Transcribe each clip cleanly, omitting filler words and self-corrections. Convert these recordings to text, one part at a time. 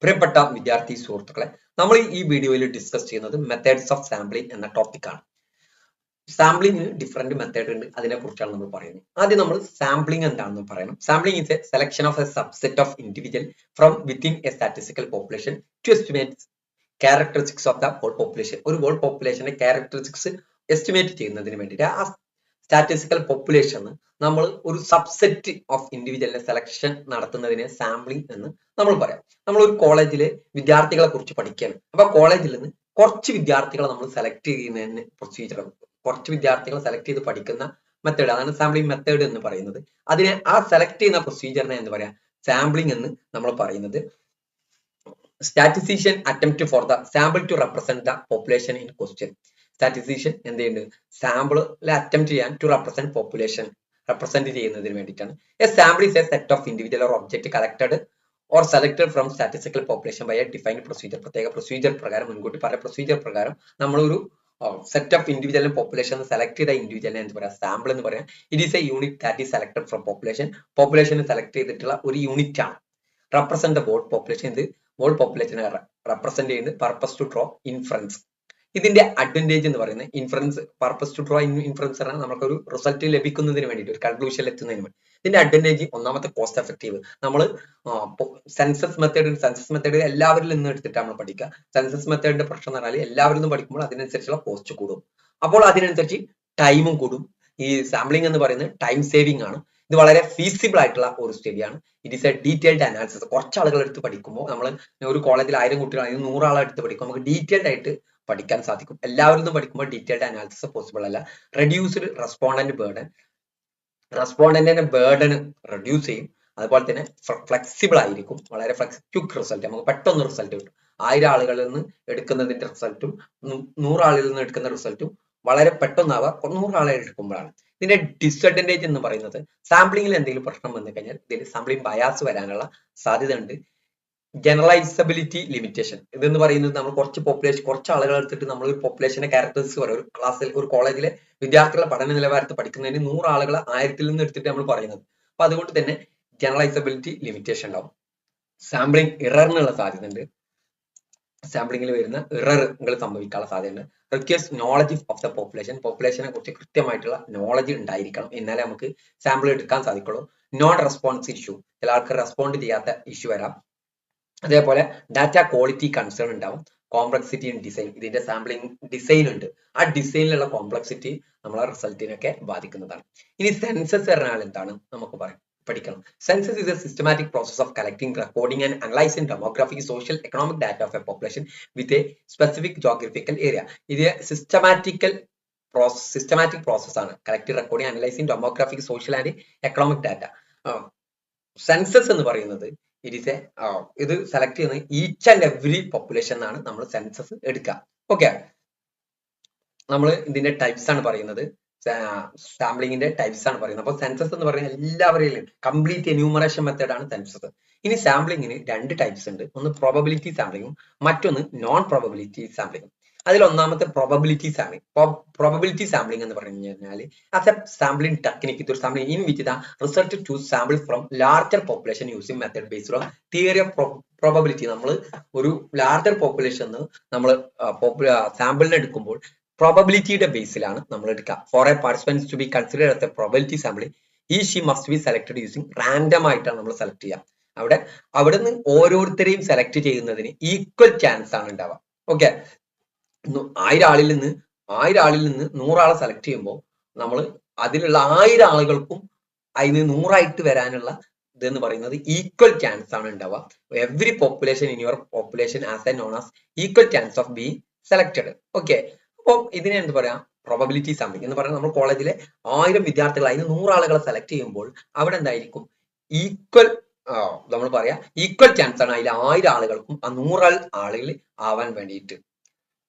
പ്രിയപ്പെട്ട വിദ്യാർത്ഥി സുഹൃത്തുക്കളെ, നമ്മൾ ഈ വീഡിയോയിൽ ഡിസ്കസ് ചെയ്യുന്നത് മെത്തേഡ്സ് ഓഫ് സാമ്പിളിംഗ് എന്ന ടോപ്പിക്കാണ്. സാമ്പിളിംഗിന് ഡിഫറെന്റ് മെത്തേഡ് ഉണ്ട്, അതിനെ കുറിച്ചാണ് നമ്മൾ പറയുന്നത്. ആദ്യം നമ്മൾ സാമ്പിളിംഗ് എന്താണെന്ന് പറയണം. Sampling is a selection of a subset of individual from within a statistical population to estimate characteristics of the whole population. ഒരു ഹോൾ പോപ്പുലേഷന്റെ ക്യാരക്ടറിസ്റ്റിക്സ് എസ്റ്റിമേറ്റ് ചെയ്യുന്നതിന് വേണ്ടിയിട്ട് ആ സ്റ്റാറ്റിസ്റ്റിക്കൽ പോപ്പുലേഷൻ നമ്മൾ ഒരു സബ്സെറ്റ് ഓഫ് ഇൻഡിവിജ്വലിന്റെ സെലക്ഷൻ നടത്തുന്നതിനെ സാമ്പിളിംഗ് എന്ന് നമ്മൾ പറയാം. നമ്മൾ ഒരു കോളേജിലെ വിദ്യാർത്ഥികളെ കുറിച്ച് പഠിക്കുകയാണ്. അപ്പൊ കോളേജിൽ നിന്ന് കുറച്ച് വിദ്യാർത്ഥികളെ നമ്മൾ സെലക്ട് ചെയ്യുന്നതിന് പ്രൊസീജിയർ, കുറച്ച് വിദ്യാർത്ഥികളെ സെലക്ട് ചെയ്ത് പഠിക്കുന്ന മെത്തേഡ്, അതാണ് സാമ്പിളിംഗ് മെത്തേഡ് എന്ന് പറയുന്നത്. അതിനെ ആ സെലക്ട് ചെയ്യുന്ന പ്രൊസീജിയറിനെ എന്ന് പറയാം സാമ്പിളിംഗ് എന്ന് നമ്മൾ പറയുന്നത്. Statistician attempt for the sample to represent the population in question. Statistician എന്ത് ചെയ്യുന്നുണ്ട്? സാമ്പിളിൽ അറ്റംപ്റ്റ് ചെയ്യാൻ ടു റെപ്രസെന്റ് പോപ്പുലേഷൻ, റെപ്രസെന്റ് ചെയ്യുന്നതിന് വേണ്ടിയിട്ടാണ്. A sample is a set of individual or object collected or selected from statistical population by a defined procedure. പ്രത്യേക procedure പ്രകാരം, മുൻകൂട്ടി പറഞ്ഞ പ്രൊസീജിയർ പ്രകാരം നമ്മളൊരു set of individual population select ചെയ്ത ഇൻഡിവിജ്വലിനെ എന്ന് പറയാം സാമ്പിൾ എന്ന് പറയാം. It is a unit that is selected from population. പോപ്പുലേഷനെ സെലക്ട് ചെയ്തിട്ടുള്ള ഒരു യൂണിറ്റ് ആണ്. Represent the whole population. ഇത് ഹോൾ പോപ്പുലേഷനെ റെപ്രസെന്റ് ചെയ്യുന്നത് പർപ്പസ് ടു ഡ്രോ ഇൻഫറൻസ്. ഇതിന്റെ അഡ്വാൻറ്റേജ് എന്ന് പറയുന്നത് inference, purpose to draw inference ആണ് നമുക്കൊരു റിസൾട്ട് ലഭിക്കുന്നതിന് വേണ്ടിയിട്ട്, ഒരു കൺക്ലൂഷൻ എത്തുന്നതിന് വേണ്ടി. ഇതിന്റെ അഡ്വാൻറ്റേജ് ഒന്നാമത്തെ കോസ്റ്റ് എഫക്റ്റീവ്. നമ്മൾ സെൻസസ് മെത്തേഡ് എല്ലാവരിൽ നിന്ന് എടുത്തിട്ട് നമ്മൾ പഠിക്കുക. സെൻസസ് മെത്തേഡിന്റെ പ്രശ്നം എന്ന് പറഞ്ഞാൽ എല്ലാവരിൽ നിന്നും പഠിക്കുമ്പോൾ അതിനനുസരിച്ചുള്ള കോസ്റ്റ് കൂടും. അപ്പോൾ അതിനനുസരിച്ച് ടൈമും കൂടും. ഈ സാമ്പിളിംഗ് എന്ന് പറയുന്നത് ടൈം സേവിംഗ് ആണ്. ഇത് വളരെ ഫീസിബിൾ ആയിട്ടുള്ള ഒരു സ്റ്റഡിയാണ്. It is a detailed analysis. കുറച്ച് ആളുകൾ എടുത്ത് പഠിക്കുമ്പോൾ, നമ്മൾ ഒരു കോളേജിൽ 1000 കുട്ടികൾ 100 ആളെ എടുത്ത് പഠിക്കുമ്പോൾ നമുക്ക് ഡീറ്റെയിൽഡ് ആയിട്ട് പഠിക്കാൻ സാധിക്കും. എല്ലാവരും നിന്നും പഠിക്കുമ്പോൾ ഡീറ്റെയിൽഡ് അനാലിസിസ് പോസിബിൾ അല്ല. റെഡ്യൂസ്ഡ് റെസ്പോണ്ടന്റ് ബേർഡൻ, റെസ്പോണ്ടന്റിന്റെ ബേർഡൻ റെഡ്യൂസ് ചെയ്യും. അതുപോലെ തന്നെ ഫ്ലെക്സിബിൾ ആയിരിക്കും, വളരെ ക്വിക്ക് റിസൾട്ട്, നമുക്ക് പെട്ടെന്ന് റിസൾട്ട് കിട്ടും. 1000 ആളുകളിൽ നിന്ന് എടുക്കുന്നതിന്റെ റിസൾട്ടും 100 ആളുകളിൽ നിന്ന് എടുക്കുന്ന റിസൾട്ടും വളരെ പെട്ടെന്നാവുക 100 ആളെ എടുക്കുമ്പോഴാണ്. ഇതിന്റെ ഡിസ്അഡ്വാൻറ്റേജ് എന്ന് പറയുന്നത് സാമ്പിളിംഗിൽ എന്തെങ്കിലും പ്രശ്നം വന്നു കഴിഞ്ഞാൽ ഇതിൽ സാമ്പിളിംഗ് ബയാസ് വരാനുള്ള സാധ്യത ഉണ്ട്. ജനറലൈസബിലിറ്റി ലിമിറ്റേഷൻ. ഇതെന്ന് പറയുന്നത് നമ്മൾ കുറച്ച് ആളുകൾ എടുത്തിട്ട് നമ്മൾ ഒരു പോപ്പുലേഷന്റെ ക്യാരക്ടേഴ്സ് പറയും. ഒരു ക്ലാസ്സിൽ, ഒരു കോളേജിലെ വിദ്യാർത്ഥികളെ പഠന നിലവാരത്തിൽ പഠിക്കുന്നതിന് 100 ആളുകളെ 1000-ൽ നിന്ന് എടുത്തിട്ട് നമ്മൾ പറയുന്നത്. അപ്പൊ അതുകൊണ്ട് തന്നെ ജനറലൈസബിലിറ്റി ലിമിറ്റേഷൻ ഉണ്ടാവും. സാമ്പിളിംഗ് ഇററിനുള്ള സാധ്യത ഉണ്ട്. സാമ്പിളിംഗിൽ വരുന്ന ഇററുകൾ സംഭവിക്കാനുള്ള സാധ്യതയുണ്ട്. Requires knowledge of the population. പോപ്പുലേഷനെ കുറിച്ച് കൃത്യമായിട്ടുള്ള നോളജ് ഉണ്ടായിരിക്കണം, എന്നാലേ നമുക്ക് സാമ്പിൾ എടുക്കാൻ സാധിക്കുള്ളൂ. നോൺ റെസ്പോൺസ് ഇഷ്യൂ, ചില ആൾക്ക് റെസ്പോണ്ട് ചെയ്യാത്ത ഇഷ്യൂ വരാം. അതേപോലെ ഡാറ്റ ക്വാളിറ്റി കൺസേൺ ഉണ്ടാവും. കോംപ്ലക്സിറ്റി ഇൻ ഡിസൈൻ, ഇതിന്റെ സാമ്പിളിംഗ് ഡിസൈൻ ഉണ്ട്, ആ ഡിസൈനിലുള്ള കോംപ്ലക്സിറ്റി നമ്മളെ റിസൾട്ടിനൊക്കെ ബാധിക്കുന്നതാണ്. ഇനി സെൻസസ് പറഞ്ഞാൽ എന്താണ് നമുക്ക് പഠിക്കണം. Census is a systematic process of collecting, recording and analyzing demographic, social, economic data of a population with a specific geographical area. ഇത് സിസ്റ്റമാറ്റിക് പ്രോസസ് ആണ്. Collecting, recording, analysing demographic, social and economic data. Census എന്ന് പറയുന്നത് ഇത് select ചെയ്യുന്നത് each and every population എന്നാണ് നമ്മൾ census എടുക്കുക. Okay, നമ്മൾ ഇതിന്റെ ടൈപ്സ് ആണ് പറയുന്നത്, സാമ്പിളിംഗിന്റെ ടൈപ്സ് ആണ് പറയുന്നത്. അപ്പൊ സെൻസസ് എന്ന് പറയുന്നത് എല്ലാവരെയും കംപ്ലീറ്റ് എന്യൂമറേഷൻ മെത്തേഡ് ആണ് സെൻസസ്. ഇനി സാമ്പിളിംഗിന് 2 ടൈപ്സ് ഉണ്ട്. ഒന്ന് പ്രോബബിലിറ്റി സാമ്പിളിംഗും മറ്റൊന്ന് നോൺ പ്രോബബിലിറ്റി സാമ്പിളിംഗും. അതിൽ ഒന്നാമത്തെ പ്രോബബിലിറ്റി സാമ്പിളിംഗ്. പ്രോബബിലിറ്റി സാമ്പിളിംഗ് എന്ന് പറഞ്ഞു കഴിഞ്ഞാൽ ആസ് എ സാമ്പിളിംഗ് ടെക്നിക്, ഇതൊരു sampling in which the result to sample from larger population using method based on theory of probability. നമ്മൾ ഒരു ലാർജർ പോപ്പുലേഷൻ നമ്മൾ സാമ്പിളിനെ എടുക്കുമ്പോൾ പ്രോബബിലിറ്റിയുടെ ബേസിലാണ് നമ്മൾ എടുക്കുക. For a participants to be considered as a probability sampling he she must be selected using random ആയിട്ടാണ് നമ്മൾ select ചെയ്യുക. അവിടെ നിന്ന് ഓരോരുത്തരെയും സെലക്ട് ചെയ്യുന്നതിന് ഈക്വൽ ചാൻസ് ആണ് ഉണ്ടാവുക. ഓക്കെ, 1000 ആളിൽ നിന്ന് 100 ആളെ സെലക്ട് ചെയ്യുമ്പോൾ നമ്മൾ അതിലുള്ള 1000 ആളുകൾക്കും അതിന് 100 ആയിട്ട് വരാനുള്ള ഇതെന്ന് പറയുന്നത് ഈക്വൽ ചാൻസ് ആണ് ഉണ്ടാവുക. Every population in your population has a known as equal chance of being selected. Okay, അപ്പോൾ ഇതിനെ എന്ത് പറയാം? പ്രോബബിലിറ്റി സാമ്പിളിംഗ് എന്ന് പറയുന്നത് നമ്മൾ കോളേജിലെ 1000 വിദ്യാർത്ഥികൾ അതിന് 100 ആളുകളെ സെലക്ട് ചെയ്യുമ്പോൾ അവിടെ എന്തായിരിക്കും? ഈക്വൽ, നമ്മൾ പറയാം ഈക്വൽ ചാൻസ് ആണ് അതിൽ 1000 ആളുകൾക്കും ആ 100 ആളുകൾ ആവാൻ വേണ്ടിയിട്ട്.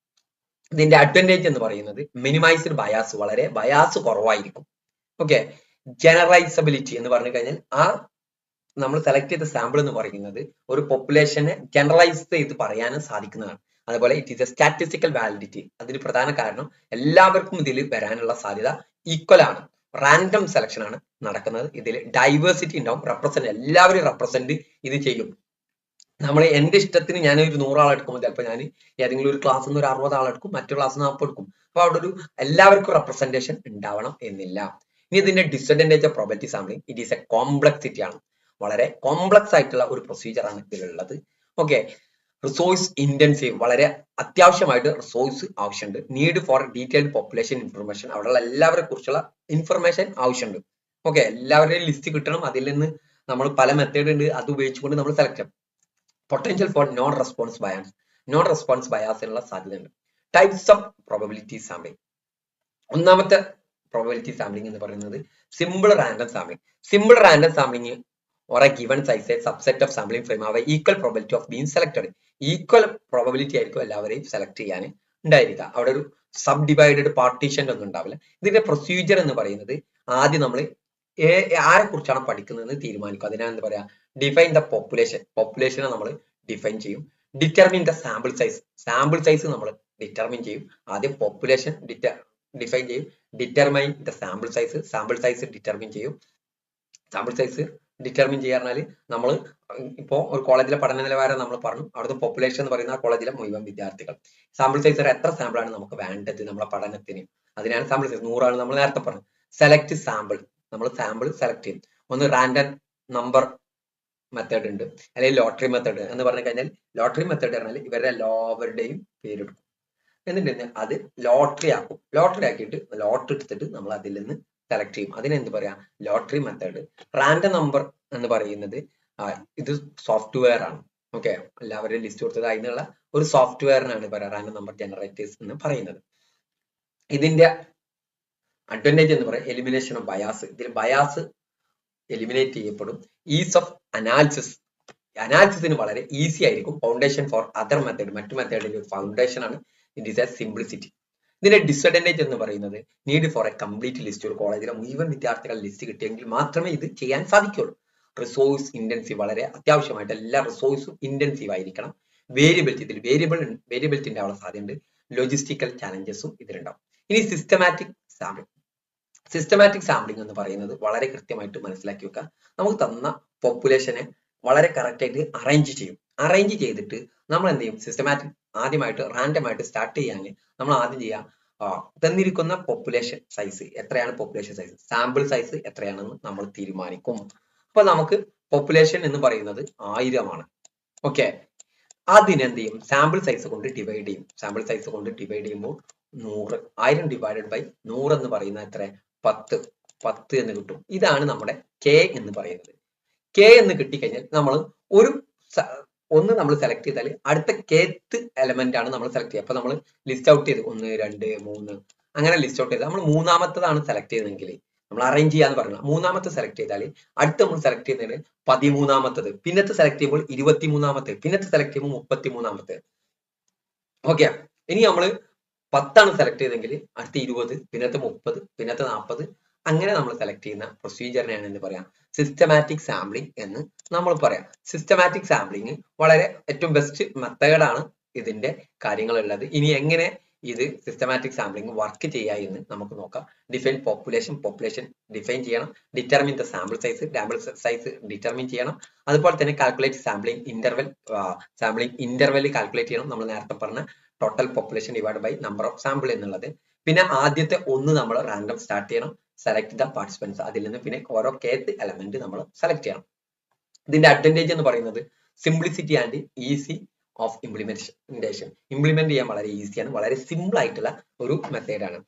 ഇതിന്റെ അഡ്വാൻറ്റേജ് എന്ന് പറയുന്നത് മിനിമൈസ്ഡ് ബയാസ്, വളരെ ബയാസ് കുറവായിരിക്കും. ഓക്കെ, ജനറലൈസബിലിറ്റി എന്ന് പറഞ്ഞു കഴിഞ്ഞാൽ നമ്മൾ സെലക്ട് ചെയ്ത സാമ്പിൾ എന്ന് പറയുന്നത് ഒരു പോപ്പുലേഷനെ ജനറലൈസ് ചെയ്ത് പറയാനും സാധിക്കുന്നതാണ്. അതുപോലെ it is A statistical validity. അതിന് പ്രധാന കാരണം എല്ലാവർക്കും ഇതിൽ വരാനുള്ള സാധ്യത ഈക്വൽ ആണ്. റാൻഡം സെലക്ഷൻ ആണ് നടക്കുന്നത്. ഇതിൽ ഡൈവേഴ്സിറ്റി ഉണ്ടാവും. എല്ലാവരും റെപ്രസെന്റ് ഇത് ചെയ്യും. നമ്മൾ എന്റെ ഇഷ്ടത്തിന് ഞാൻ ഒരു 100 ആളെ എടുക്കുമ്പോൾ ചിലപ്പോൾ ഞാൻ ഏതെങ്കിലും ഒരു ക്ലാസ്സിൽ നിന്ന് ഒരു 60 ആളെ എടുക്കും, മറ്റു ക്ലാസ്സിൽ 40 എടുക്കും. അപ്പൊ അവിടെ ഒരു എല്ലാവർക്കും റെപ്രസെന്റേഷൻ ഉണ്ടാവണം എന്നില്ല. ഇനി ഇതിന്റെ disadvantage of probability sampling, it is A complexity ആണ്. വളരെ കോംപ്ലക്സ് ആയിട്ടുള്ള ഒരു പ്രൊസീജിയർ ആണ് ഇതിലുള്ളത്. ഓക്കെ, റിസോഴ്സ് ഇന്റൻസീവ്, വളരെ അത്യാവശ്യമായിട്ട് റിസോഴ്സ് ആവശ്യമുണ്ട്. Need for detailed population information, അവിടെയുള്ള എല്ലാവരെ കുറിച്ചുള്ള ഇൻഫർമേഷൻ ആവശ്യമുണ്ട്. ഓക്കെ, എല്ലാവരുടെയും ലിസ്റ്റ് കിട്ടണം. അതിൽ നിന്ന് നമ്മൾ പല മെത്തേഡ് ഉണ്ട്, അത് ഉപയോഗിച്ചുകൊണ്ട് നമ്മൾ സെലക്ട് ചെയ്യണം. Potential for non response bias, non response ബയാസിനുള്ള സാധ്യതയുണ്ട്. Types of probability sampling. ഒന്നാമത്തെ പ്രോബബിലിറ്റി സാമ്പിളിംഗ് എന്ന് പറയുന്നത് simple random sampling. Simple random sampling or a given size a subset of sampling frame have equal probability of being selected. Equal probability ആയിരിക്കും എല്ലാവരെയും select ചെയ്യാൻ ഉണ്ടായിരിക്കുക. അവിടെ ഒരു സബ് ഡിവൈഡഡ് പാർട്ടീഷൻ ഒന്നും ഉണ്ടാവില്ല. ഇതിന്റെ പ്രൊസീജിയർ എന്ന് പറയുന്നത് ആദ്യം നമ്മൾ ആരെ കുറിച്ചാണ് പഠിക്കുന്നതെന്ന് തീരുമാനിക്കും. അതിനാണ് എന്താ പറയാ, ഡിഫൈൻ ദ പോപ്പുലേഷൻ, പോപ്പുലേഷനെ നമ്മൾ ഡിഫൈൻ ചെയ്യും. Determine the sample size, sample size നമ്മൾ ഡിറ്റർമിൻ ചെയ്യും. ആദ്യം പോപ്പുലേഷൻ ഡിഫൈൻ ചെയ്യും, determine the sample size, sample size determine ചെയ്യും. സാമ്പിൾ സൈസ് ഡിറ്റർമിൻ ചെയ്യാറുണ്ട്. നമ്മൾ ഇപ്പോൾ ഒരു കോളേജിലെ പഠന നിലവാരം നമ്മൾ പറഞ്ഞു, അവിടുത്തെ പോപ്പുലേഷൻ എന്ന് പറയുന്ന കോളേജിലെ മുഴുവൻ വിദ്യാർത്ഥികൾ. സാമ്പിൾ സൈസ് എത്ര സാമ്പിൾ ആണ് നമുക്ക് വേണ്ടത് നമ്മുടെ പഠനത്തിന്, അതിനാണ് സാമ്പിൾ സൈസ് 100 ആണ് നമ്മൾ നേരത്തെ പറഞ്ഞു. സെലക്ട് സാമ്പിൾ, നമ്മൾ സാമ്പിൾ സെലക്ട് ചെയ്യും. ഒന്ന് റാൻഡം നമ്പർ മെത്തേഡ് ഉണ്ട്, അല്ലെങ്കിൽ ലോട്ടറി മെത്തേഡ് എന്ന് പറഞ്ഞു കഴിഞ്ഞാൽ, ലോട്ടറി മെത്തേഡ് പറഞ്ഞാൽ ഇവരുടെ എല്ലാവരുടെയും പേരെടുക്കും, എന്നിട്ട് അത് ലോട്ടറി ആക്കും. ലോട്ടറി ആക്കിയിട്ട് ലോട്ടറി എടുത്തിട്ട് നമ്മൾ അതിൽ നിന്ന് സെലക്ട് ചെയ്യും. അതിനെന്ത് പറയാ, ലോട്ടറി മെത്തേഡ്. റാൻഡം നമ്പർ എന്ന് പറയുന്നത് ഇത് സോഫ്റ്റ്വെയർ ആണ്. ഓക്കെ, എല്ലാവരുടെയും ലിസ്റ്റ് കൊടുത്തത് അതിനുള്ള ഒരു സോഫ്റ്റ്വെയറിനാണ് പറയാ റാൻഡം നമ്പർ ജനറേറ്റേഴ്സ് എന്ന് പറയുന്നത്. ഇതിന്റെ അഡ്വാൻറ്റേജ് എന്ന് പറയാം എലിമിനേഷൻ ഓഫ് ബയാസ്. ഇതിൽ ബയാസ് എലിമിനേറ്റ് ചെയ്യപ്പെടും. ഈസ് ഓഫ് അനാലിസിസ്, അനാലിസിസിന് വളരെ ഈസി ആയിരിക്കും. ഫൗണ്ടേഷൻ ഫോർ അതർ മെത്തേഡ്, മറ്റു മെത്തേഡിന്റെ ഒരു ഫൗണ്ടേഷൻ ആണ്. It is A simplicity. ഇതിന്റെ ഡിസഡ്വാൻറ്റേജ് എന്ന് പറയുന്നത് need for A complete list, ഒരു കോളേജിലെ മുഴുവൻ വിദ്യാർത്ഥികളുടെ ലിസ്റ്റ് കിട്ടിയെങ്കിൽ മാത്രമേ ഇത് ചെയ്യാൻ സാധിക്കുള്ളൂ. റിസോഴ്സ് ഇന്റൻസീവ്, വളരെ അത്യാവശ്യമായിട്ട് എല്ലാ റിസോഴ്സും ഇന്റൻസീവ് ആയിരിക്കണം. വേരിയബിലിറ്റി, ഇതിൽ വേരിയബിലിറ്റി ഉണ്ടാവാൻ സാധ്യതയുണ്ട്. ലോജിസ്റ്റിക്കൽ ചാലഞ്ചസും ഇതിലുണ്ടാവും. ഇനി സിസ്റ്റമാറ്റിക് സാമ്പിളിംഗ്. സിസ്റ്റമാറ്റിക് സാമ്പിളിംഗ് എന്ന് പറയുന്നത് വളരെ കൃത്യമായിട്ട് മനസ്സിലാക്കി വെക്കുക. നമുക്ക് തന്ന പോപ്പുലേഷനെ വളരെ കറക്റ്റ് ആയിട്ട് അറേഞ്ച് ചെയ്യും. അറേഞ്ച് ചെയ്തിട്ട് നമ്മൾ എന്ത് ചെയ്യും, സിസ്റ്റമാറ്റിക് ആദ്യമായിട്ട് റാൻഡം ആയിട്ട് സ്റ്റാർട്ട് ചെയ്യാൻ നമ്മൾ ആദ്യം ചെയ്യാം, തന്നിരിക്കുന്ന പോപ്പുലേഷൻ സൈസ് എത്രയാണ്, പോപ്പുലേഷൻ സൈസ് സാമ്പിൾ സൈസ് എത്രയാണെന്ന് നമ്മൾ തീരുമാനിക്കും. അപ്പൊ നമുക്ക് പോപ്പുലേഷൻ എന്ന് പറയുന്നത് 1000 ആണ്. ഓക്കെ, അതിനെന്ത് ചെയ്യും, സാമ്പിൾ സൈസ് കൊണ്ട് ഡിവൈഡ് ചെയ്യും. സാമ്പിൾ സൈസ് കൊണ്ട് ഡിവൈഡ് ചെയ്യുമ്പോൾ 100, 1000 ഡിവൈഡഡ് ബൈ 100 എന്ന് പറയുന്നത് എത്ര, 10 എന്ന് കിട്ടും. ഇതാണ് നമ്മുടെ കെ എന്ന് പറയുന്നത്. കെ എന്ന് കിട്ടിക്കഴിഞ്ഞാൽ നമ്മൾ ഒന്ന് നമ്മൾ സെലക്ട് ചെയ്താൽ അടുത്ത കേത്ത് എലമെന്റ് ആണ് നമ്മൾ സെലക്ട് ചെയ്യുക. അപ്പൊ നമ്മൾ ലിസ്റ്റ് ഔട്ട് ചെയ്ത് 1, 2, 3 അങ്ങനെ ലിസ്റ്റ് ഔട്ട് ചെയ്ത് നമ്മൾ മൂന്നാമത്തതാണ് സെലക്ട് ചെയ്തതെങ്കിൽ, നമ്മൾ അറേഞ്ച് ചെയ്യാന്ന് പറഞ്ഞാൽ മൂന്നാമത്തെ സെലക്ട് ചെയ്താൽ അടുത്ത നമ്മൾ സെലക്ട് ചെയ്യുന്നത് 13ാമത്തത്, പിന്നത്തെ സെലക്ട് ചെയ്യുമ്പോൾ 23ാമത്തെ, പിന്നത്തെ സെലക്ട് ചെയ്യുമ്പോൾ 33ാമത്തെ. ഓക്കെ, ഇനി നമ്മൾ 10 ആണ് സെലക്ട് ചെയ്തെങ്കിൽ അടുത്ത 20, പിന്നത്തെ 30, പിന്നത്തെ 40, അങ്ങനെ നമ്മൾ സെലക്ട് ചെയ്യുന്ന പ്രൊസീജിയറിനെയാണ് എന്ന് പറയാം സിസ്റ്റമാറ്റിക് സാമ്പിളിംഗ് എന്ന് നമ്മൾ പറയാം. സിസ്റ്റമാറ്റിക് സാമ്പിളിംഗ് വളരെ ഏറ്റവും ബെസ്റ്റ് മെത്തേഡാണ് ഇതിന്റെ കാര്യങ്ങളുള്ളത്. ഇനി എങ്ങനെ ഇത് സിസ്റ്റമാറ്റിക് സാമ്പിളിംഗ് വർക്ക് ചെയ്യുക എന്ന് നമുക്ക് നോക്കാം. ഡിഫൈൻ പോപ്പുലേഷൻ, പോപ്പുലേഷൻ ഡിഫൈൻ ചെയ്യണം. Determine the sample size, sample size determine ചെയ്യണം. അതുപോലെ തന്നെ calculate sampling interval, sampling interval calculate ചെയ്യണം. നമ്മൾ നേരത്തെ പറഞ്ഞ total population divide by number of sample എന്നുള്ളത്. പിന്നെ ആദ്യത്തെ ഒന്ന് നമ്മൾ റാൻഡം സ്റ്റാർട്ട് ചെയ്യണം. സെലക്ട് ദ പാർട്ടിസിപ്പൻസ്, അതിൽ നിന്ന് പിന്നെ ഓരോ കേത്ത് എലമെന്റ് നമ്മൾ സെലക്ട് ചെയ്യണം. ഇതിന്റെ അഡ്വാൻറ്റേജ് എന്ന് പറയുന്നത് simplicity and easy of implementation. Implement ചെയ്യാൻ വളരെ ഈസിയാണ്, വളരെ സിമ്പിൾ ആയിട്ടുള്ള ഒരു മെത്തേഡാണ്.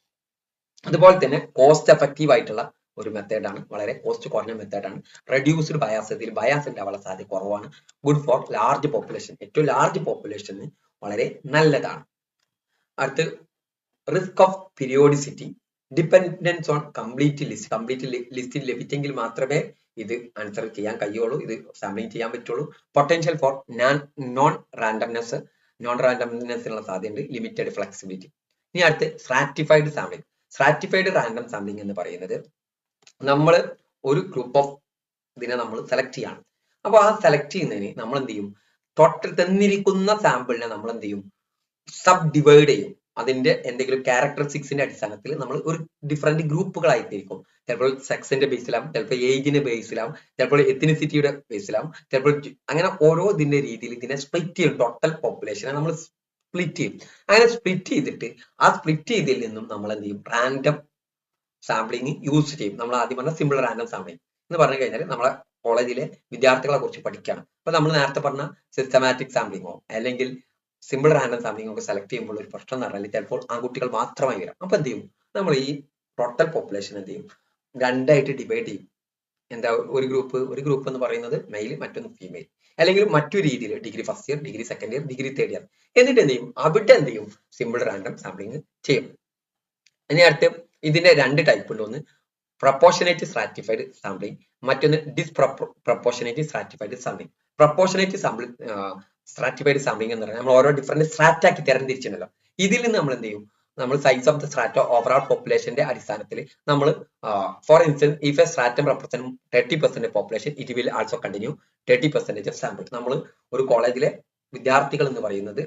അതുപോലെ തന്നെ കോസ്റ്റ് എഫക്റ്റീവ് ആയിട്ടുള്ള ഒരു മെത്തേഡാണ്, വളരെ കോസ്റ്റ് കുറഞ്ഞ മെത്തേഡാണ്. റെഡ്യൂസ്ഡ് ബയാസ്, ഇതിൽ ബയാസ് ഉണ്ടാവാനുള്ള സാധ്യത കുറവാണ്. ഗുഡ് ഫോർ ലാർജ് പോപ്പുലേഷൻ, ഏറ്റവും ലാർജ് പോപ്പുലേഷന് വളരെ നല്ലതാണ്. അടുത്ത് risk of periodicity, dependence on complete list. Complete list ലഭിച്ചെങ്കിൽ മാത്രമേ ഇത് ആൻസർ ചെയ്യാൻ കഴിയുള്ളൂ, ഇത് സാമ്പിളിംഗ് ചെയ്യാൻ പറ്റുള്ളൂ. Potential for non randomness, non റാൻഡംനെസ്സിനുള്ള സാധ്യതയുണ്ട്. Limited flexibility. ഇനി അടുത്ത് stratified sampling. Stratified random sampling എന്ന് പറയുന്നത് നമ്മൾ ഒരു ഗ്രൂപ്പ് ഓഫ് ഇതിനെ നമ്മൾ സെലക്ട് ചെയ്യാണ്. അപ്പൊ ആ സെലക്ട് ചെയ്യുന്നതിന് നമ്മൾ എന്ത് ചെയ്യും, ടോട്ടൽ തന്നിരിക്കുന്ന സാമ്പിളിനെ നമ്മൾ എന്ത് ചെയ്യും, സബ് ഡിവൈഡ് ചെയ്യും. അതിന്റെ എന്തെങ്കിലും ക്യാരക്ടറിസ്റ്റിക്സിന്റെ അടിസ്ഥാനത്തിൽ നമ്മൾ ഒരു ഡിഫറെന്റ് ഗ്രൂപ്പുകളായി തിരിക്കും. ചിലപ്പോൾ സെക്സിന്റെ ബേസിലാവും, ചിലപ്പോൾ ഏജിന്റെ ബേസിലാവും, ചിലപ്പോൾ എത്തിനിസിറ്റിയുടെ ബേസിലാവും, ചിലപ്പോൾ അങ്ങനെ ഓരോ ഇതിന്റെ രീതിയിൽ ഇതിനെ സ്പ്ലിറ്റ് ചെയ്യും. ടോട്ടൽ പോപ്പുലേഷനെ നമ്മൾ സ്പ്ലിറ്റ് ചെയ്യും. അങ്ങനെ സ്പ്ലിറ്റ് ചെയ്തിട്ട് ആ സ്പ്ലിറ്റ് ചെയ്തതിൽ നിന്നും നമ്മൾ എന്ത് ചെയ്യും, റാൻഡം സാമ്പിളിങ് യൂസ് ചെയ്യും. നമ്മൾ ആദ്യം പറഞ്ഞ സിമ്പിൾ റാൻഡം സാമ്പിളിങ് എന്ന് പറഞ്ഞു കഴിഞ്ഞാൽ നമ്മളെ കോളേജിലെ വിദ്യാർത്ഥികളെ കുറിച്ച് പഠിക്കുകയാണ്. അപ്പൊ നമ്മൾ നേരത്തെ പറഞ്ഞ സിസ്റ്റമാറ്റിക് സാമ്പിളിങ്ങോ അല്ലെങ്കിൽ സിമ്പിൾ റാൻഡം സാമ്പിളിംഗ് ഒക്കെ സെലക്ട് ചെയ്യുമ്പോൾ ഒരു പ്രശ്നം എന്ന് പറഞ്ഞാൽ ചിലപ്പോൾ ആൺകുട്ടികൾ മാത്രമായി വരാം. അപ്പൊ എന്ത് ചെയ്യും, നമ്മൾ ഈ ടോട്ടൽ പോപ്പുലേഷൻ എന്ത് ചെയ്യും, രണ്ടായിട്ട് ഡിവൈഡ് ചെയ്യും. എന്താ, ഒരു ഗ്രൂപ്പ് എന്ന് പറയുന്നത് മെയിൽ, മറ്റൊന്ന് ഫീമെയിൽ, അല്ലെങ്കിൽ മറ്റു രീതിയിൽ degree first year, degree second year, degree third year, എന്നിട്ട് എന്ത് ചെയ്യും, അവിടെ എന്ത് ചെയ്യും, സിമ്പിൾ റാൻഡം സാമ്പിളിംഗ് ചെയ്യും. ഇനി അടുത്ത് ഇതിന്റെ രണ്ട് ടൈപ്പ് ഉണ്ട്. ഒന്ന് പ്രപ്പോർഷനേറ്റ് സ്ട്രാറ്റിഫൈഡ് സാമ്പിളിംഗ്, മറ്റൊന്ന് disproportionate stratified sampling. Proportionate stratified sampling എന്ന് പറഞ്ഞാൽ നമ്മൾ ഓരോ ഡിഫറെന്റ് സ്ട്രാറ്റ് ആക്കി തരംതിരിച്ചിട്ടുണ്ടല്ലോ. ഇതിൽ നിന്ന് നമ്മൾ എന്ത് ചെയ്യും, നമ്മൾ size of the strata overall പോപ്പുലേഷന്റെ അടിസ്ഥാനത്തിൽ നമ്മൾ for instance if a stratum represent 30% population it will also continue 30% of sample. നമ്മൾ ഒരു കോളേജിലെ വിദ്യാർത്ഥികൾ എന്ന് പറയുന്നത്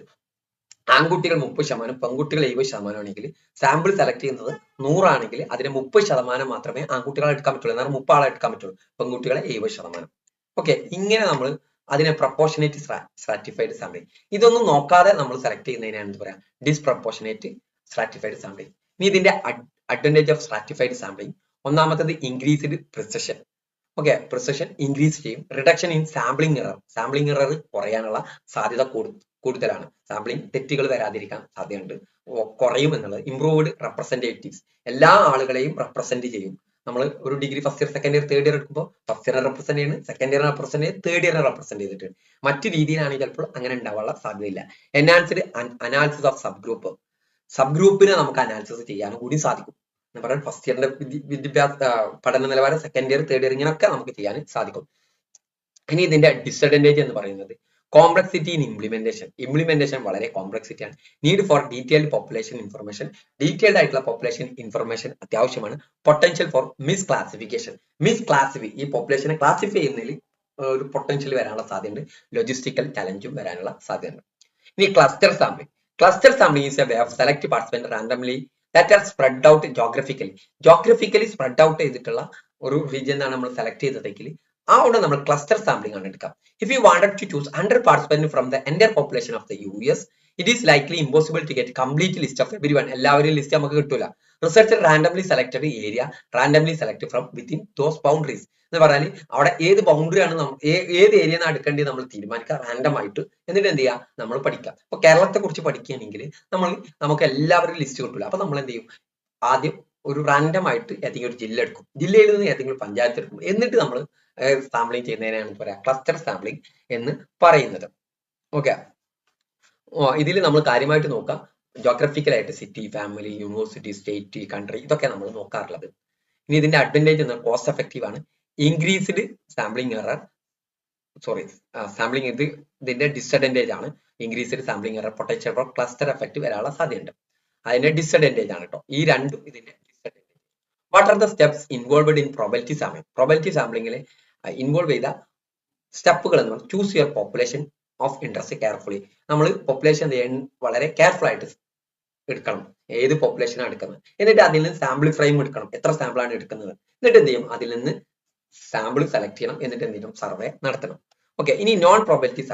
ആൺകുട്ടികൾ 30%, പെൺകുട്ടികൾ 70% ആണെങ്കിൽ സാമ്പിൾ സെലക്ട് ചെയ്യുന്നത് 100 ആണെങ്കിൽ അതിന് 30% മാത്രമേ ആൺകുട്ടികളെ എടുക്കാൻ പറ്റുള്ളൂ, എന്നാൽ 30 ആളെ എടുക്കാൻ പറ്റുള്ളൂ, പെൺകുട്ടികളെ 70%. ഓക്കെ, ഇങ്ങനെ നമ്മൾ അതിനെ പ്രപ്പോർഷനേറ്റ് സ്ട്രാറ്റിഫൈഡ് സാമ്പിളിംഗ്. ഇതൊന്നും നോക്കാതെ നമ്മൾ സെലക്ട് ചെയ്യുന്നതിനാണ് എന്ത് പറയാം, ഡിസ്പ്രപ്പോർഷനേറ്റ് സ്ട്രാറ്റിഫൈഡ് സാമ്പിളിംഗ്. ഇനി ഇതിന്റെ അഡ്വാൻറ്റേജ് ഓഫ് സ്ട്രാറ്റിഫൈഡ് സാമ്പിളിംഗ്, ഒന്നാമത്തത് increased precision. Okay, precision increase ചെയ്യും. റിഡക്ഷൻ ഇൻ സാമ്പിളിംഗ് എറർ കുറയാനുള്ള സാധ്യത കൂടുതലാണ്. സാമ്പിളിംഗ് തെറ്റുകൾ വരാതിരിക്കാൻ സാധ്യതയുണ്ട്, കുറയും എന്നുള്ളത്. ഇംപ്രൂവ്ഡ് റെപ്രസെന്റേറ്റീവ്സ്, എല്ലാ ആളുകളെയും റെപ്രസെന്റ് ചെയ്യും. നമ്മൾ ഒരു degree first year, second year, third year എടുക്കുമ്പോൾ ഫസ്റ്റ് ഇയർ റെപ്രസെന്റ് ചെയ്യുന്നത്, സെക്കൻഡ് ഇയർ റെപ്രസെന്റ് ചെയ്യുന്നത്, തേർഡ് ഇയർ റെപ്രസെന്റ് ചെയ്തിട്ടുണ്ട്. മറ്റു രീതിയിലാണെങ്കിൽ ചിലപ്പോൾ അങ്ങനെ ഉണ്ടാവാനുള്ള സാധ്യതയില്ല. എൻഹാൻസ്ഡ് അനാലിസിസ് ഓഫ് സബ് ഗ്രൂപ്പിനെ നമുക്ക് അനാലിസിസ് ചെയ്യാനും കൂടി സാധിക്കും. എന്ന് പറഞ്ഞാൽ ഫസ്റ്റ് ഇയറിന്റെ വിദ്യാഭ്യാസ പഠന നിലവാരം, സെക്കൻഡ് ഇയർ, തേർഡ് ഇയർ, ഇങ്ങനെയൊക്കെ നമുക്ക് ചെയ്യാൻ സാധിക്കും. ഇനി ഇതിന്റെ ഡിസഡ്വാൻറ്റേജ് എന്ന് പറയുന്നത് കോംപ്ലക്സിറ്റി ഇൻ ഇംപ്ലിമെന്റേഷൻ വളരെ കോംപ്ലക്സിറ്റി ആണ്. Need for detailed population information, detailed ആയിട്ടുള്ള പോപ്പുലേഷൻ ഇൻഫർമേഷൻ അത്യാവശ്യമാണ്. പൊട്ടൻഷ്യൽ ഫോർ ഈ പോപ്പുലേഷനെ ക്ലാസിഫൈ ചെയ്യുന്നതിൽ ഒരു പൊട്ടൻഷ്യൽ വരാനുള്ള സാധ്യതയുണ്ട്. ലോജിസ്റ്റിക്കൽ ചലഞ്ചും വരാനുള്ള സാധ്യതയുണ്ട്. ഇനി cluster sampling is a way of select participant randomly that are spread out geographically spread out ചെയ്തിട്ടുള്ള ഒരു റീജിയൻ ആണ് നമ്മൾ സെലക്ട് ചെയ്തതെങ്കിൽ അവിടെ നമ്മൾ ക്ലസ്റ്റർ സാമ്പിളിംഗ് ആണ് എടുക്കാം. If you wanted to choose 100 participant from the entire population of the US, it is likely impossible to get complete list of everyone. എല്ലാവരെയും list നമുക്ക് കിട്ടൂല. Researcher randomly selected area, randomly select from within those boundaries. എന്ന് പറഞ്ഞാൽ അവിടെ ഏത് boundary ആണ് ഏത് area എടുക്കേണ്ടത് നമ്മൾ തീരുമാനിക്കുക റാൻഡം ആയിട്ട്. എന്നിട്ട് എന്ത് ചെയ്യുക, നമ്മൾ പഠിക്കാം. അപ്പൊ കേരളത്തെ കുറിച്ച് പഠിക്കുകയാണെങ്കിൽ നമുക്ക് എല്ലാവരും ലിസ്റ്റ് കിട്ടൂല. അപ്പൊ നമ്മൾ എന്ത് ചെയ്യും, ആദ്യം ഒരു റാൻഡം ആയിട്ട് ഏതെങ്കിലും ഒരു ജില്ല എടുക്കും, ജില്ലയിൽ നിന്ന് ഏതെങ്കിലും പഞ്ചായത്ത് എടുക്കും, എന്നിട്ട് നമ്മൾ സാമ്പിളിംഗ് ചെയ്യുന്നതിനാണ് പറയാ ക്ലസ്റ്റർ സാമ്പിളിംഗ് എന്ന് പറയുന്നത്. ഓക്കെ, ഇതിൽ നമ്മൾ കാര്യമായിട്ട് നോക്കാം ജോഗ്രഫിക്കലായിട്ട് city, family, university, state, country, ഇതൊക്കെ നമ്മൾ നോക്കാറുള്ളത്. ഇനി ഇതിന്റെ അഡ്വാൻറ്റേജ് എന്ന് കോസ്റ്റ് എഫക്റ്റീവ് ആണ്. ഇൻക്രീസ്ഡ് സാമ്പിളിംഗ് ഇതിന്റെ ഡിസഡ്വാൻറ്റേജ് ആണ്. Increased sampling error, potential for cluster effect വരാനുള്ള സാധ്യതയുണ്ട്. അതിന്റെ ഡിസഡ്വാൻറ്റേജ് ആണ് കേട്ടോ ഈ രണ്ടും ഇതിന്റെ disadvantage. What are the steps involved in probability സാമ്പിളിംഗിൽ ഇൻവോൾവ് ചെയ്ത സ്റ്റെപ്പുകൾ എന്ന് പറഞ്ഞാൽ choose your population of interest carefully. നമ്മൾ പോപ്പുലേഷൻ വളരെ കെയർഫുൾ ആയിട്ട് എടുക്കണം, ഏത് പോപ്പുലേഷനാണ് എടുക്കുന്നത്. എന്നിട്ട് അതിൽ നിന്ന് സാമ്പിൾ ഫ്രെയിം എടുക്കണം, എത്ര സാമ്പിൾ ആണ് എടുക്കുന്നത്. എന്നിട്ട് എന്ത് ചെയ്യും, അതിൽ നിന്ന് സാമ്പിൾ സെലക്ട് ചെയ്യണം, എന്നിട്ട് എന്ത് ചെയ്യണം, സർവേ നടത്തണം. ഓക്കെ, ഇനി നോൺ പ്രോബബിലിറ്റി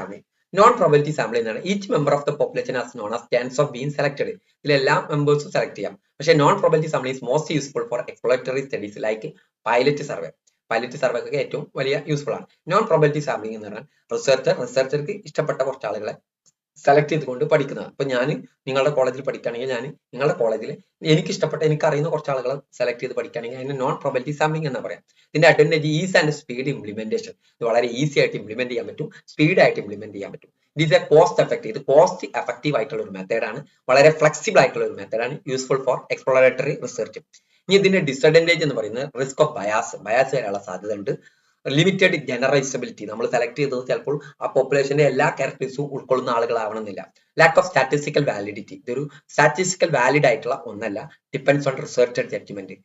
സാമ്പിൾ എന്നാണ്. Each member of the population has known as chance of being selected. ഇതിലെല്ലാം മെമ്പേഴ്സും സെലക്ട് ചെയ്യാം. പക്ഷേ non probability sample is most useful for exploratory studies like pilot survey ഒക്കെ ഏറ്റവും വലിയ യൂസ്ഫുൾ ആണ്. നോൺ പ്രോബബിലിറ്റി സാമ്പിളിംഗ് എന്ന് പറഞ്ഞാൽ റിസർച്ചർക്ക് ഇഷ്ടപ്പെട്ട കുറച്ച് ആളുകളെ സെലക്ട് ചെയ്തുകൊണ്ട് പഠിക്കുന്നത്. അപ്പൊ ഞാൻ നിങ്ങളുടെ കോളേജിൽ പഠിക്കുകയാണെങ്കിൽ ഞാൻ നിങ്ങളുടെ കോളേജിൽ എനിക്ക് അറിയുന്ന കുറച്ച് ആളുകളെ സെലക്ട് ചെയ്ത് പഠിക്കുകയാണെങ്കിൽ അതിന് നോൺ പ്രോബബിലിറ്റി സാമ്പിളിംഗ് എന്ന് പറയാം. ഇതിന്റെ advantage is and speed implementation. ഇത് വളരെ ഈസി ആയിട്ട് ഇംപ്ലിമെന്റ് ചെയ്യാൻ പറ്റും, സ്പീഡ് ആയിട്ട് ഇംപ്ലിമെന്റ് ചെയ്യാൻ പറ്റും. It is A cost effective ആയിട്ടുള്ള ഒരു മെത്തേഡാണ്, വളരെ ഫ്ലെക്സിബിൾ ആയിട്ടുള്ള ഒരു മെത്തേഡാണ്, യൂസ്ഫുൾ ഫോർ എക്സ്പ്ലോറേറ്ററി റിസർച്ച്. ഇനി ഇതിന്റെ ഡിസഡ്വാൻറ്റേജ് എന്ന് പറയുന്നത് റിസ്ക് ഓഫ് ബയാസ് വരാനുള്ള സാധ്യത ഉണ്ട്. ലിമിറ്റഡ് ജനറൈസബിലിറ്റി, നമ്മൾ സെലക്ട് ചെയ്തത് ചിലപ്പോൾ ആ പോപ്പുലേഷന്റെ എല്ലാ ക്യാരക്ടറിസും ഉൾക്കൊള്ളുന്ന ആളുകളാവണമെന്നില്ല. ലാക്ക് ഓഫ് സ്റ്റാറ്റിസ്റ്റിക്കൽ വാലിഡിറ്റി, ഇതൊരു സ്റ്റാറ്റിസ്റ്റിക്കൽ വാലിഡ് ആയിട്ടുള്ള ഒന്നല്ല. ഡിപ്പെൻഡ്സ് ഓൺ റിസർച്ചർ ജഡ്ജ്മെന്റ്,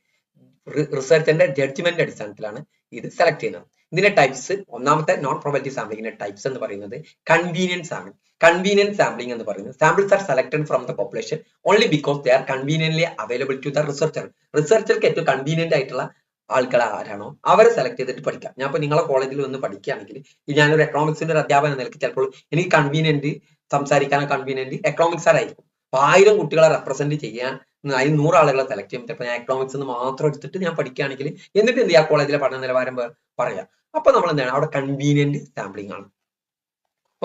റിസർച്ചറിന്റെ ജഡ്ജ്മെന്റ് അടിസ്ഥാനത്തിലാണ് ഇത് സെലക്ട് ചെയ്യുന്നത്. ഇതിന്റെ ടൈപ്സ്, ഒന്നാമത്തെ നോൺ പ്രോബബിലിറ്റി സാമ്പിളിങ്ങിന്റെ ടൈപ്സ് എന്ന് പറയുന്നത് കൺവീനിയന്റ് സാമ്പിളിംഗ്. കൺവീനിയന്റ് സാമ്പിളിംഗ് എന്ന് പറയുന്നത് samples are selected from the population only because they are conveniently available to the researcher. റിസർച്ചർക്ക് ഏറ്റവും കൺവീനിയന്റ് ആയിട്ടുള്ള ആൾക്കാർ ആരാണോ അവരെ സെലക്ട് ചെയ്തിട്ട് പഠിക്കാം. ഞാൻ ഇപ്പൊ നിങ്ങളെ കോളേജിൽ വന്ന് പഠിക്കുകയാണെങ്കിൽ ഞാനൊരു എക്കണോമിക്സിന്റെ ഒരു അധ്യാപനം നിലയ്ക്ക് ചിലപ്പോൾ എനിക്ക് കൺവീനിയന്റ് സംസാരിക്കാനോ കൺവീനിയന്റ് എക്കണോമിക്സ് ആയിരിക്കും. അപ്പൊ 1000 കുട്ടികളെ റെപ്രസെന്റ് ചെയ്യാൻ അതിന് 100 ആളുകളെ സെലക്ട് ചെയ്യും. ചിലപ്പോൾ ഞാൻ എക്കണോമിക്സ് എന്ന് മാത്രം എടുത്തിട്ട് ഞാൻ പഠിക്കുകയാണെങ്കിൽ എന്നിട്ട് എന്ത് ചെയ്യാം, കോളേജിലെ പഠന നിലവാരം പറയാം. അപ്പൊ നമ്മൾ എന്താണ് അവിടെ കൺവീനിയന്റ് സാമ്പിളിംഗ് ആണ്.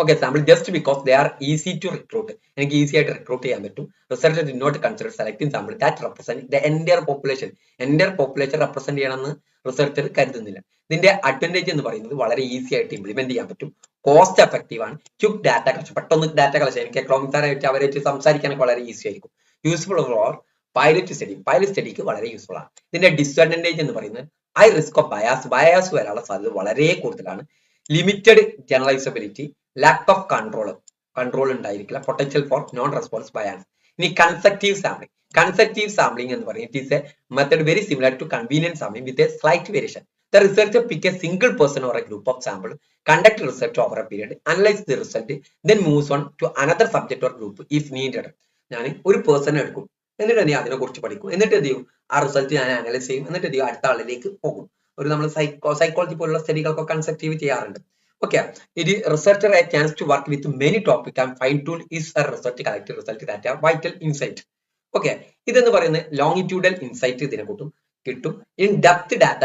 Okay, sample just because they are easy to recruit. എനിക്ക് ഈസി ആയിട്ട് റിക്രൂട്ട് ചെയ്യാൻ പറ്റും. Researcher did not consider selecting sample that represent the entire population. Entire population represent ചെയ്യണമെന്ന് റിസർച്ചർ കരുതുന്നില്ല. ഇതിന്റെ അഡ്വാൻറ്റേജ് എന്ന് പറയുന്നത് വളരെ ഈസി ആയിട്ട് ഇംപ്ലിമെന്റ് ചെയ്യാൻ പറ്റും. കോസ്റ്റ് എഫക്റ്റീവ് ആണ്. ക്വിക്ക് ഡാറ്റ കളക്ഷൻ, പെട്ടെന്ന് ഡാറ്റ കളക്ഷൻ. എനിക്ക് എക്കണോമിക്സ് അവരായിട്ട് സംസാരിക്കാനൊക്കെ വളരെ ഈസി ആയിരിക്കും. Useful for pilot study. Pilot സ്റ്റഡിക്ക് വളരെ യൂസ്ഫുൾ ആണ്. ഇതിന്റെ ഡിസ്അഡ്വാൻറ്റേജ് എന്ന് പറയുന്നത് ഹൈ റിസ്ക് ഓഫ് ബയാസ് വരാനുള്ള സാധ്യത വളരെ കൂടുതലാണ്. Limited generalizability, lack of control ഉണ്ടായിരിക്കില്ല, potential for non response bias. ഇനി കൺസെപ്റ്റീവ് സാമ്പിളിംഗ് എന്ന് പറയുന്നത് it is a method very similar to convenient sampling with a slight variation. The researcher pick a single person or a group of sample, conduct research over a period, analyze the result, then moves on to another subject or group if needed. ഞാൻ ഒരു person എടുക്കും, എന്നിട്ട് ഞാൻ അതിനെ കുറിച്ച് പഠിക്കും, എന്നിട്ട് എന്ത് ചെയ്യും, ആ റിസൾട്ട് ഞാൻ അനലൈസ് ചെയ്യും, എന്നിട്ട് എന്ത് ചെയ്യും, അടുത്ത ആളിലേക്ക് പോകും. ഒരു നമ്മൾ സൈക്കോളജി പോലുള്ള സ്റ്റഡികൾക്കൊക്കെ കൺസെപ്റ്റീവ് ചെയ്യാറുണ്ട്. ഓക്കെ, ഇത് researcher a chance to work with many topics and fine tune is a research collected result that are vital insight. Okay, ഇതെന്ന് പറയുന്നത് ലോങ്ങിറ്റ്യൂഡൽ ഇൻസൈറ്റ് ഇതിനെ കിട്ടും. ഇൻ ഡെപ്ത് ഡാറ്റ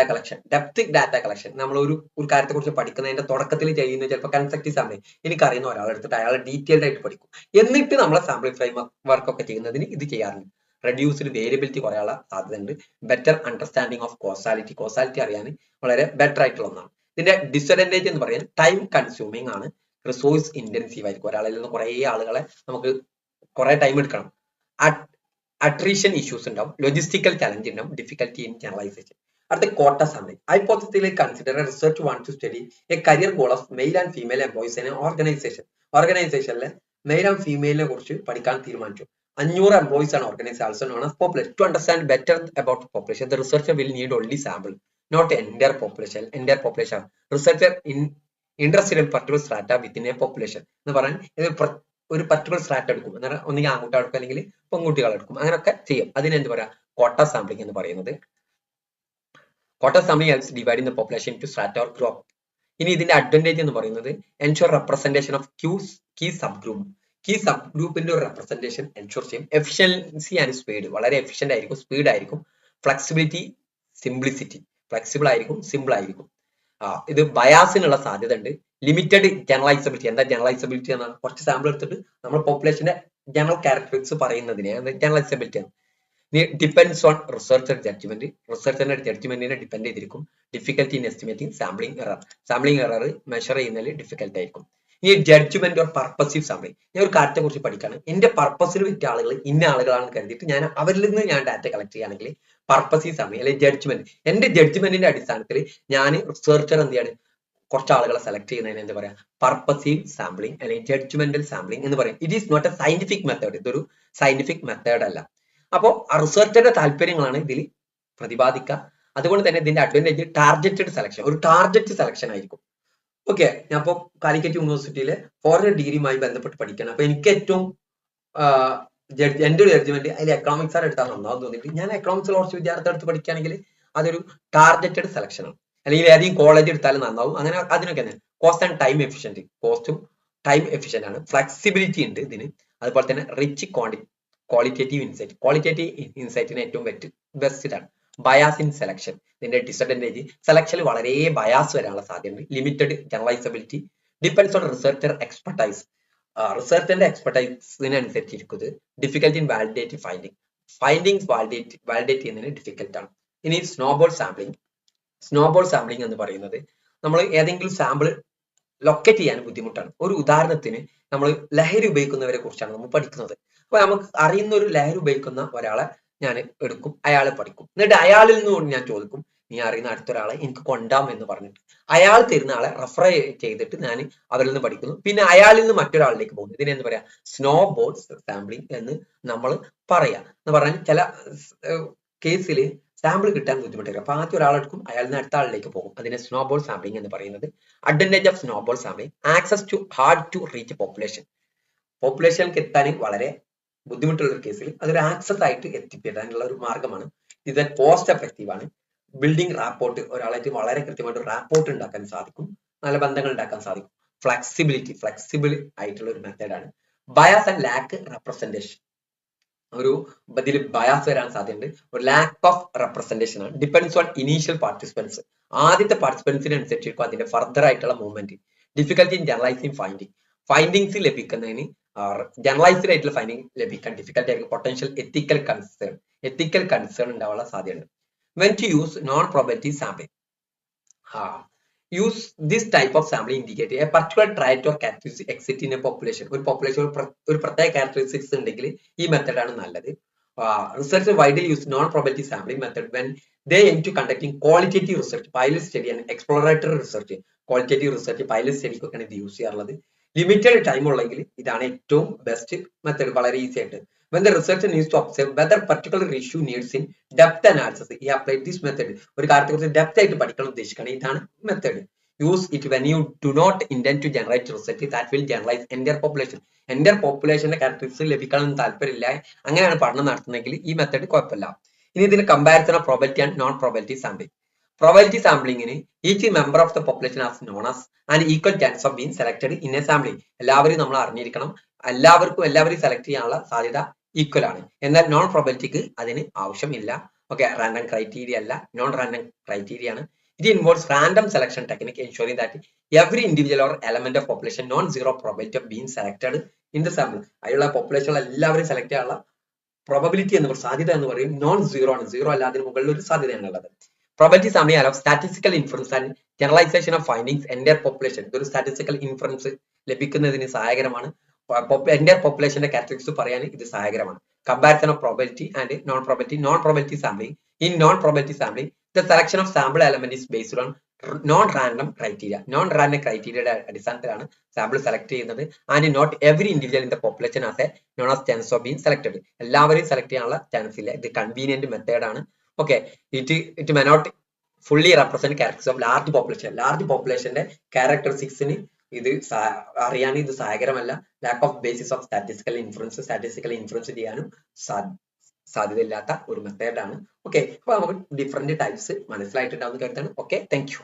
കളക്ഷൻ നമ്മൾ ഒരു കാര്യത്തെ കുറിച്ച് പഠിക്കുന്നതിന്റെ തുടക്കത്തിൽ ചെയ്യുന്ന ചിലപ്പോൾ കൺസെപ്റ്റീവ് സാമ്പിളിംഗ്. എനിക്കറിയുന്ന ഒരാളെ എടുത്തിട്ട് അയാളെ ഡീറ്റെയിൽഡ് ആയിട്ട് പഠിക്കും, എന്നിട്ട് നമ്മളെ സാമ്പിൾ ഫ്രെയിം വർക്ക് ഒക്കെ ചെയ്യുന്നതിന് ഇത് ചെയ്യാറുണ്ട്. റെഡ്യൂസ്ഡ് വേരിയബിലിറ്റി കുറയാനുള്ള സാധ്യതയുണ്ട്. ബെറ്റർ അണ്ടർസ്റ്റാൻഡിങ് ഓഫ് കോസാലിറ്റി അറിയാൻ വളരെ ബെറ്റർ ആയിട്ടുള്ള ഒന്നാണ്. ഇതിന്റെ ഡിസ്അഡ്വാൻറ്റേജ് എന്ന് പറയുന്നത് ടൈം കൺസ്യൂമിംഗ് ആണ്. റിസോഴ്സ് ഇന്റൻസീവ് ആയിരിക്കും. ഒരാളിൽ നിന്ന് കുറെ ആളുകളെ നമുക്ക് കുറെ ടൈം എടുക്കണം. അട്രീഷൻ ഇഷ്യൂസ് ഉണ്ടാവും, ലോജിസ്റ്റിക്കൽ ചലഞ്ച് ഉണ്ടാവും, ഡിഫിക്കൽറ്റി ഇൻ ജനറലൈസേഷൻ. അടുത്ത കോട്ട സാമ്പിളിംഗ്. ഹൈപ്പോത്തസിസിൽ consider research want to study a career goal of male and female employees in ഓർഗനൈസേഷനിലെ മെയിൽ ആൻഡ് ഫീമെയിലിനെ കുറിച്ച് പഠിക്കാൻ തീരുമാനിച്ചു. 500 എംപ്ലോയീസ് ആണ് organise also known as population. To understand better about population the researcher will need only sample, not entire population. Researcher interested in particular strata within a population എന്ന് പറഞ്ഞാൽ ഒരു particular strata എടുക്കും, എന്നാൽ ഒന്നുകിൽ ആൺകുട്ടികൾ എടുക്കും അല്ലെങ്കിൽ പെൺകുട്ടികൾ എടുക്കും, അങ്ങനെയൊക്കെ ചെയ്യും. അതിനെന്ത് പറയാ, കോട്ട സാമ്പിളിംഗ് എന്ന് പറയുന്നത്. Quota sampling helps dividing the population to strata or group. ഇനി ഇതിന്റെ അഡ്വാൻറ്റേജ് എന്ന് പറയുന്നത് ensure representation of key sub ഗ്രൂപ്പിന്റെ ഒരു റെപ്രസെന്റേഷൻ എൻഷുർ ചെയ്യും. എഫിഷ്യൻസി ആൻഡ് സ്പീഡ്, വളരെ എഫിഷ്യന്റ് ആയിരിക്കും, സ്പീഡ് ആയിരിക്കും. ഫ്ലെക്സിബിലിറ്റി, സിംപ്ലിസിറ്റി, ഫ്ലെക്സിബിൾ ആയിരിക്കും, സിമ്പിൾ ആയിരിക്കും. ഇത് ബയാസിനുള്ള സാധ്യത ഉണ്ട്. Limited generalizability. എന്താ ജനറലൈസബിലിറ്റി എന്നാണ്, കുറച്ച് സാമ്പിൾ എടുത്തിട്ട് നമ്മൾ പോപ്പുലേഷന്റെ ജനറൽ ക്യാരക്ടറിസ്റ്റിക്സ് പറയുന്നതിനെ ജനറലൈസബിലിറ്റി ആണ്. Depends on researcher judgement. റിസർച്ചറിന്റെ ജഡ്ജ്മെന്റിനെ ഡിപ്പെൻഡ് ചെയ്തിരിക്കും. Difficulty in estimating sampling error measure ചെയ്യുന്നതിൽ ഡിഫിക്കൽട്ട് ആയിരിക്കും. ഈ ജഡ്ജ്മെന്റ് ഓർ പർപ്പസീവ് സാമ്പിളിംഗ്. ഞാൻ ഒരു കാര്യത്തെ കുറിച്ച് പഠിക്കാണ്, എന്റെ പർപ്പസിന് പറ്റിയ ആളുകൾ ഇന്ന ആളുകളാണെന്ന് കരുതിയിട്ട് ഞാൻ അവരിൽ നിന്ന് ഞാൻ ഡാറ്റ കളക്ട് ചെയ്യുകയാണെങ്കിൽ പർപ്പസീവ് സാമ്പിളിംഗ് അല്ലെങ്കിൽ ജഡ്ജ്മെന്റ്. എന്റെ ജഡ്ജ്മെന്റിന്റെ അടിസ്ഥാനത്തിൽ ഞാൻ റിസർച്ചർ എന്ത് ചെയ്യാണ്, കുറച്ച് ആളുകളെ സെലക്ട് ചെയ്യുന്നതിന് എന്താ പറയാ, പർപ്പസീവ് സാമ്പിളിംഗ് അല്ലെങ്കിൽ ജഡ്ജ്മെന്റൽ സാമ്പിളിംഗ് എന്ന് പറയും. It is not a scientific method. ഇതൊരു സയന്റിഫിക് മെത്തേഡ് അല്ല. അപ്പോ ആ റിസർച്ചറിന്റെ താല്പര്യങ്ങളാണ് ഇതിൽ പ്രതിപാദിക്കുക. അതുകൊണ്ട് തന്നെ ഇതിന്റെ അഡ്വാൻറ്റേജ് ടാർഗറ്റഡ് സെലക്ഷൻ, ഒരു ടാർഗറ്റ് സെലക്ഷൻ ആയിരിക്കും. ഓക്കെ, ഞാൻ ഇപ്പോൾ കാലിക്കറ്റ് യൂണിവേഴ്സിറ്റിയിലെ ഫോറിൻ ഡിഗ്രിയുമായി ബന്ധപ്പെട്ട് പഠിക്കണം. അപ്പൊ എനിക്ക് ഏറ്റവും എന്റെ ഒരു ജഡ്ജ്മെന്റ് അതിൽ എക്കണോമിക്സ് ആണ് എടുത്താൽ നന്നാവും തോന്നിയിട്ട് ഞാൻ എക്കണോമിക്സിൽ കുറച്ച് വിദ്യാർത്ഥി എടുത്ത് പഠിക്കുകയാണെങ്കിൽ അതൊരു ടാർഗറ്റഡ് സെലക്ഷൻ ആണ്. അല്ലെങ്കിൽ ഏതെങ്കിലും കോളേജ് എടുത്താലും നന്നാവും. അങ്ങനെ അതിനൊക്കെ തന്നെ കോസ്റ്റ് ആൻഡ് ടൈം എഫിഷ്യന്റ്, കോസ്റ്റും ടൈം എഫിഷ്യന്റ് ആണ്. ഫ്ലെക്സിബിലിറ്റി ഉണ്ട് ഇതിന്. അതുപോലെ തന്നെ റിച്ച് ക്വാളിറ്റേറ്റീവ് ഇൻസൈറ്റിന് ഏറ്റവും ബെസ്റ്റ് ആണ്. Bias in selection. ഇതിന്റെ ഡിസഡ്വാൻറ്റേജ് സെലക്ഷനിൽ വളരെ ബയാസ് വരാനുള്ള സാധ്യതയുണ്ട്. Limited generalisability, depends on researcher expertise. റിസർച്ചറിന്റെ എക്സ്പെർട്ടൈസിനനുസരിച്ചിരിക്കുന്നത്. ഡിഫിക്കൽട്ടി ഇൻ ഫൈൻഡിങ്സ് വാലിഡേറ്റ് ചെയ്യുന്നതിന് ഡിഫിക്കൽട്ട് ആണ്. ഇനി സ്നോബോൾ സാമ്പിളിംഗ് എന്ന് പറയുന്നത് നമ്മൾ ഏതെങ്കിലും സാമ്പിൾ ലൊക്കേറ്റ് ചെയ്യാൻ ബുദ്ധിമുട്ടാണ്. ഒരു ഉദാഹരണത്തിന് നമ്മൾ ലഹരി ഉപയോഗിക്കുന്നവരെ കുറിച്ചാണ് നമ്മൾ പഠിക്കുന്നത്. അപ്പൊ നമുക്ക് അറിയുന്ന ഒരു ലഹരി ഉപയോഗിക്കുന്ന ഒരാളെ ഞാൻ എടുക്കും, അയാളെ പഠിക്കും. എന്നിട്ട് അയാളിൽ നിന്ന് ഞാൻ ചോദിക്കും, നീ അറിയുന്ന അടുത്തൊരാളെ എനിക്ക് കൊണ്ടാം എന്ന് പറഞ്ഞിട്ട് അയാൾ തരുന്ന ആളെ റെഫർ ചെയ്തിട്ട് ഞാൻ അവരിൽ നിന്ന് പഠിക്കുന്നു. പിന്നെ അയാളിൽ നിന്ന് മറ്റൊരാളിലേക്ക് പോകുന്നു. ഇതിനെ എന്താ പറയാ, സ്നോബോൾ സാമ്പിളിംഗ് എന്ന് നമ്മൾ പറയാ. എന്ന് പറഞ്ഞാൽ ചില കേസിൽ സാമ്പിൾ കിട്ടാൻ ബുദ്ധിമുട്ടായിരിക്കും. അപ്പൊ ആദ്യം ഒരാളെടുക്കും, അയാൾ നിന്ന് അടുത്ത ആളിലേക്ക് പോകും. അതിനെ സ്നോബോൾ സാമ്പിളിംഗ് എന്ന് പറയുന്നത്. Advantage of snowball sampling, access to hard to reach population. പോപ്പുലേഷനിലേക്ക് എത്താൻ വളരെ ബുദ്ധിമുട്ടുള്ള ഒരു കേസിൽ അതൊരു ആക്സസ് ആയിട്ട് എത്തിപ്പെടാനുള്ള ഒരു മാർഗമാണ്. ഇത് കോസ്റ്റ് എഫക്റ്റീവ് ആണ്. ബിൽഡിംഗ് റാപ്പോർട്ട്, ഒരാളായിട്ട് വളരെ കൃത്യമായിട്ട് റാപ്പോർട്ട് ഉണ്ടാക്കാൻ സാധിക്കും, നല്ല ബന്ധങ്ങൾ ഉണ്ടാക്കാൻ സാധിക്കും. ഫ്ലെക്സിബിൾ ആയിട്ടുള്ള ഒരു മെത്തേഡാണ്. ബയാസ് ആൻഡ് ലാക്ക് റെപ്രസെന്റേഷൻ, ഒരു ഇതിൽ ബയാസ് വരാൻ സാധ്യതയുണ്ട്. ഒരു ലാക്ക് ഓഫ് റെപ്രസെന്റേഷൻ ആണ്. ഡിപ്പെൻഡ്സ് ഓൺ ഇനീഷ്യൽ പാർട്ടിസിപ്പൻസ്, ആദ്യത്തെ പാർട്ടിസിപ്പൻസിന് അനുസരിച്ചിരിക്കും അതിന്റെ ഫർദർ ആയിട്ടുള്ള movement. Difficulty in generalizing findings ലഭിക്കുന്നതിന്, ജനറലൈസ്ഡ് ആയിട്ടുള്ള ഫൈൻഡിങ് ലഭിക്കാൻ ഡിഫിക്കൽട്ടി ആയിരിക്കും. പൊട്ടൻഷ്യൽ എത്തിക്കൽ കൺസേൺ ഉണ്ടാവാനുള്ള സാധ്യതയുണ്ട്. When to use non probability sampling, use this type of sampling indicate a particular trait or characteristic exist in a population. ഒരു population ഒരു പ്രത്യേക characteristics ഉണ്ടെങ്കിൽ ഈ മെത്തേഡ് ആണ് നല്ലത്. Researchers widely use non-probability sampling method when they aim to conducting qualitative research, pilot study and exploratory research. Qualitative research, pilot study ഒക്കെയാണ് ഇത് use ചെയ്യാറുള്ളത്. ലിമിറ്റഡ് ടൈം ഉള്ളെങ്കിൽ ഇതാണ് ഏറ്റവും ബെസ്റ്റ് മെത്തേഡ്, വളരെ ഈസി ആയിട്ട്. When the researcher needs to observe whether particular issue needs in depth analysis, he applied this method. ഒരു കാര്യത്തെ കുറിച്ച് ഡെപ്ത് ആയിട്ട് പഠിക്കണം ഉദ്ദേശിക്കണം, ഇതാണ് method. Use it when you do not intend to generate research that will generalize entire population. Entire populationന്റെ characteristics ലഭിക്കണം താല്പര്യമില്ല, അങ്ങനെയാണ് പഠനം നടത്തുന്നതെങ്കിൽ ഈ മെത്തേഡ് കുഴപ്പമില്ല. ഇനി ഇതിന് comparison of probability and non probability sampling. Probability സാമ്പിളിംഗിന് each member of the population has known as and equal chance of being selected in a sampling. എല്ലാവരും നമ്മൾ അറിഞ്ഞിരിക്കണം, എല്ലാവരും സെലക്ട് ചെയ്യാനുള്ള സാധ്യത ഈക്വൽ ആണ്. എന്നാൽ നോൺ പ്രോബബിലിറ്റിക്ക് അതിന് ആവശ്യമില്ല. ഓക്കെ, റാൻഡം ക്രൈറ്റീരിയ അല്ല, നോൺ റാൻഡം ക്രൈറ്റീരിയ ആണ്. It involves random selection technique ensuring that every individual or element of population non-zero probability of being selected in the sample. അതിലുള്ള പോപ്പുലേഷൻ എല്ലാവരും സെലക്ട് ചെയ്യാനുള്ള probability എന്ന് പറയുന്നത്, സാധ്യത എന്ന് പറയും നോൺ സീറോ ആണ്. സീറോ അല്ല, അതിന് മുകളിൽ ഒരു സാധ്യതയാണ് ഉള്ളത്. Probability sampling allows statistical inference and generalization of findings entire population. ഇതൊരു സ്റ്റാറ്റിസ്റ്റിക്കൽ ഇൻഫറൻസ് ലഭിക്കുന്നതിന് സഹായകരമാണ്. entire populationന്റെ ക്യാരക്ടറിസ്റ്റിക്സ് പറയാൻ ഇത് സഹായകരമാണ്. Comparison of probability and non probability sampling. In non-probability sampling, the selection of sample element is based on non-random criteria. Non-random criteria അടിസ്ഥാനത്തിലാണ് sample select ചെയ്യുന്നത്. And not every individual in the population has a known as chance of being selected. എല്ലാവരെയും select ചെയ്യാനുള്ള chance ഇല്ല. ഇത് convenient method ആണ്. Okay, it may not fully represent characteristics of large population. Large പോപ്പുലേഷന്റെ ക്യാരക്ടറിസ്റ്റിക്സിന് ഇത് അറിയാൻ ഇത് സഹായകരമല്ല. Lack of basis of statistical inference ചെയ്യാനും സാധ്യതയില്ലാത്ത ഒരു മെത്തേഡാണ്. ഓക്കെ, അപ്പൊ നമുക്ക് ഡിഫറെന്റ് ടൈപ്സ് മനസ്സിലായിട്ടുണ്ടാവുന്ന കരുതാണ്. Okay, thank U.